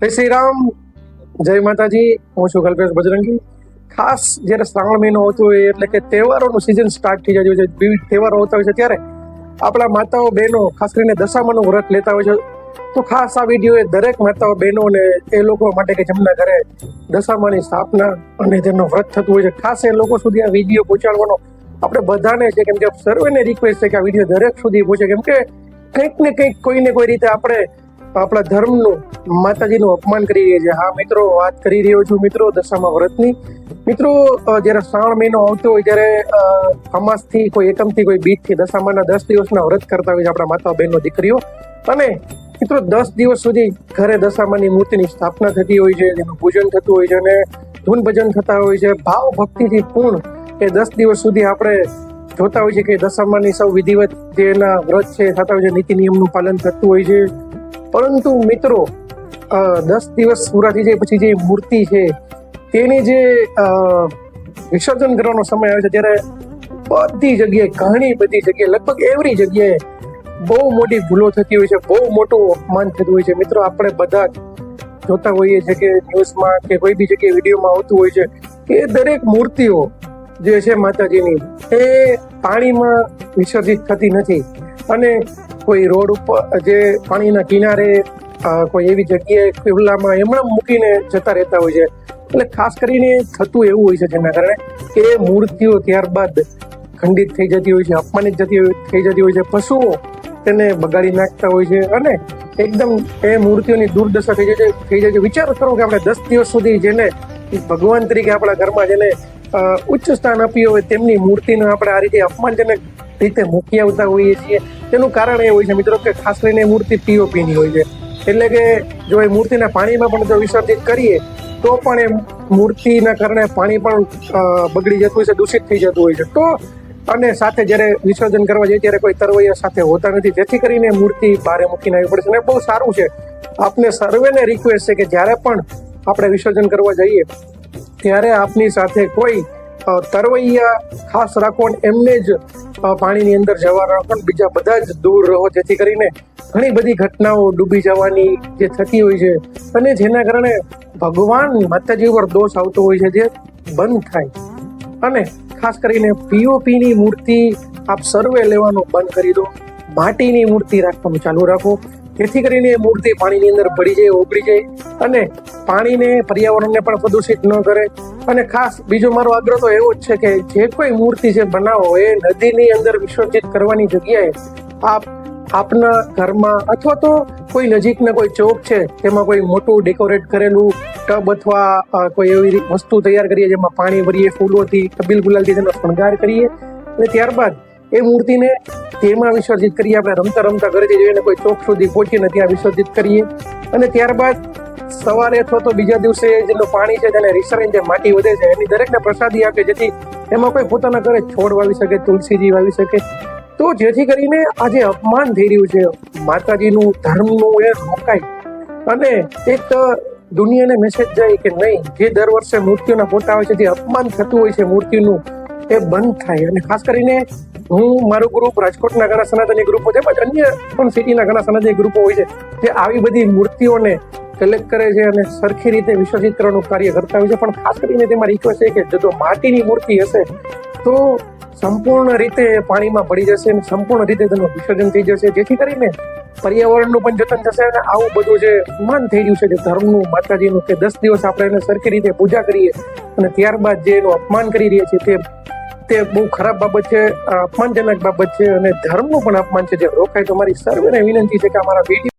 જય શ્રી રામ, જય માતાજી. હું છું કલ્પેશ બજરંગી. ખાસ જ્યારે શ્રાવણ મહિનો આવતો હોય એટલે કે તહેવારોનું સિઝન સ્ટાર્ટ થઈ જાય છે, વિવિધ તહેવારો આવતા હોય છે, ત્યારે આપણા માતાઓ બહેનો ખાસ કરીને દશામાનું વ્રત લેતા હોય છે. તો ખાસ આ વિડીયો એ દરેક માતાઓ બહેનો ને એ લોકો માટે કે જેમના ઘરે દશામાની સ્થાપના અને તેમનું વ્રત થતું હોય છે, ખાસ એ લોકો સુધી આ વિડીયો પહોંચાડવાનો આપણે બધાને છે, કેમ કે સર્વેને રિક્વેસ્ટ છે કે આ વિડીયો દરેક સુધી પહોંચે, કેમ કે કંઈક ને કંઈક કોઈને કોઈ રીતે આપણે આપણા ધર્મનું માતાજીનું અપમાન કરી રહ્યા છે. હા મિત્રો, વાત કરી રહ્યો છું મિત્રો દશામા વ્રતની. મિત્રો, જ્યારે શ્રાવણ મહિનો આવતો હોય ત્યારે અમાસથી કોઈ એકમથી કોઈ બીજથી દશામાના 10 દિવસના વ્રત કરતા હોય છે આપણા માતા બહેનો દીકરીઓ. અને મિત્રો 10 દિવસ સુધી ઘરે દશામાની મૂર્તિની સ્થાપના થતી હોય છે, તેનું પૂજન થતું હોય છે અને ધૂન ભજન થતા હોય છે. ભાવ ભક્તિથી પૂર્ણ એ 10 દિવસ સુધી આપણે જોતા હોય છે કે દશામાની સૌ વિધિવત જે એના વ્રત છે થતા હોય છે, નીતિ નિયમનું પાલન થતું હોય છે. પરંતુ મિત્રો 10 દિવસ પૂરા થઈ જાય પછી જે મૂર્તિ છે તેની જે વિસર્જન કરવાનો સમય આવે છે ત્યારે બધી જગ્યાએ, ઘણી બધી જગ્યાએ, લગભગ એવરી જગ્યાએ બહુ મોટી ભૂલો થતી હોય છે, બહુ મોટું અપમાન થતું હોય છે. મિત્રો, આપણે બધા જ જોતા હોઈએ છીએ કે ન્યૂઝમાં કે કોઈ બી જગ્યાએ વિડીયોમાં આવતું હોય છે કે દરેક મૂર્તિઓ જે છે માતાજીની એ પાણીમાં વિસર્જિત થતી નથી અને કોઈ રોડ ઉપર જે પાણીના કિનારે કોઈ એવી જગ્યાએ ખુલ્લામાં એમણે મૂકીને જતા રહેતા હોય છે. એટલે ખાસ કરીને થતું એવું હોય છે જેના કારણે કે મૂર્તિઓ ત્યારબાદ ખંડિત થઈ જતી હોય છે, અપમાનિત થઈ જતી હોય છે, પશુઓ તેને બગાડી નાખતા હોય છે અને એકદમ એ મૂર્તિઓની દુર્દશા થઈ જાય છે. વિચાર કરો કે આપણે 10 દિવસ સુધી જેને ભગવાન તરીકે આપણા ઘરમાં જેને ઉચ્ચ સ્થાન આપ્યું હોય તેમની મૂર્તિને આપણે આ રીતે અપમાનજનક રીતે મૂકી આવતા હોઈએ છીએ. તેનું કારણ એ હોય છે મિત્રો કે ખાસ કરીને મૂર્તિ પીઓપીની હોય છે, એટલે કે જો એ મૂર્તિના પાણીમાં પણ જો વિસર્જિત કરીએ તો પણ એ મૂર્તિના કારણે પાણી પણ બગડી જતું હોય છે, દૂષિત થઈ જતું હોય છે. તો અને સાથે જ્યારે વિસર્જન કરવા જઈએ ત્યારે કોઈ તરવૈયા સાથે હોતા નથી, જેથી કરીને મૂર્તિ બહાર મૂકીને આવી પડે છે. અને બહુ સારું છે, આપને સર્વેને રિક્વેસ્ટ છે કે જ્યારે પણ આપણે વિસર્જન કરવા જઈએ ત્યારે આપની સાથે કોઈ તરવૈયા ખાસ રાખો, એમને જ પાણીની અંદર જવા રાખો, બીજા બધા જ દૂર રહો, જેથી કરીને ઘણી બધી ઘટનાઓ ડૂબી જવાની જે થતી હોય છે અને જેના કારણે ભગવાન માતાજી ઉપર દોષ આવતો હોય છે જે બંધ થાય. અને ખાસ કરીને પીઓપીની મૂર્તિ આપ સર્વે લેવાનું બંધ કરી દો, માટીની મૂર્તિ રાખવાનું ચાલુ રાખો, જેથી કરીને એ મૂર્તિ પાણીની અંદર ભળી જાય, ઓગળી જાય અને પાણીને, પર્યાવરણને પણ પ્રદૂષિત ન કરે. અને ખાસ બીજો મારો આગ્રહ તો એવો જ છે કે જે કોઈ મૂર્તિ જે બનાવો એ નદીની અંદર વિસર્જિત કરવાની જગ્યાએ આપના ઘરમાં અથવા તો કોઈ નજીકના કોઈ ચોક છે તેમાં કોઈ મોટું ડેકોરેટ કરેલું ટબ અથવા કોઈ એવી વસ્તુ તૈયાર કરીએ જેમાં પાણી ભરીએ, ફૂલોથી, કબીલ ગુલાલથી તેનો શણગાર કરીએ અને ત્યારબાદ એ મૂર્તિને તેમાં વિસર્જિત કરીએ. આપણે રમતા રમતા ઘરેથી જઈને કોઈ ચોક સુધી પહોંચીને ત્યાં વિસર્જિત કરીએ અને ત્યારબાદ સવારે અથવા તો બીજા દિવસે જેનું પાણી છે તેને રીસરાઈને જે માટી વધે છે એની દરેકને પ્રસાદી આપે, જેથી એમાં કોઈ પોતાના ઘરે છોડ વાવી શકે, તુલસીજી વાવી શકે. તો જેથી કરીને આ જે અપમાન થઈ રહ્યું છે માતાજીનું, ધર્મનું, એ રોકાય અને એક દુનિયાને મેસેજ જાય કે નહીં, જે દર વર્ષે મૂર્તિઓના ફોટા આવે છે, જે અપમાન થતું હોય છે મૂર્તિનું, એ બંધ થાય. અને ખાસ કરીને હું મારું ગ્રુપ રાજકોટના ઘણા સનાતની ગ્રુપો તેમજ અન્ય પણ સિટીના ઘણા સનાતની ગ્રુપો હોય છે જે આવી બધી મૂર્તિઓને કલેક્ટ કરે છે અને સરખી રીતે વિસર્જિત કરવાનું કાર્ય કરતા હોય છે. પણ ખાસ કરીને તેમાં રિક્વેસ્ટ છે કે જો માટીની મૂર્તિ હશે તો સંપૂર્ણ રીતે પાણીમાં પડી જશે અને સંપૂર્ણ રીતે તેનું વિસર્જન થઈ જશે, જેથી કરીને પર્યાવરણનું પણ જતન થશે. અને આવું બધું જે અપમાન થઈ રહ્યું છે જે ધર્મનું, માતાજીનું, કે 10 દિવસ આપણે એને સરખી રીતે પૂજા કરીએ અને ત્યારબાદ જે એનું અપમાન કરી રહ્યા છીએ તે બહુ ખરાબ બાબત છે, અપમાનજનક બાબત છે અને ધર્મનું પણ અપમાન છે, જે રોકાય. તો મારી સર્વેને વિનંતી છે કે અમારા વિડીયો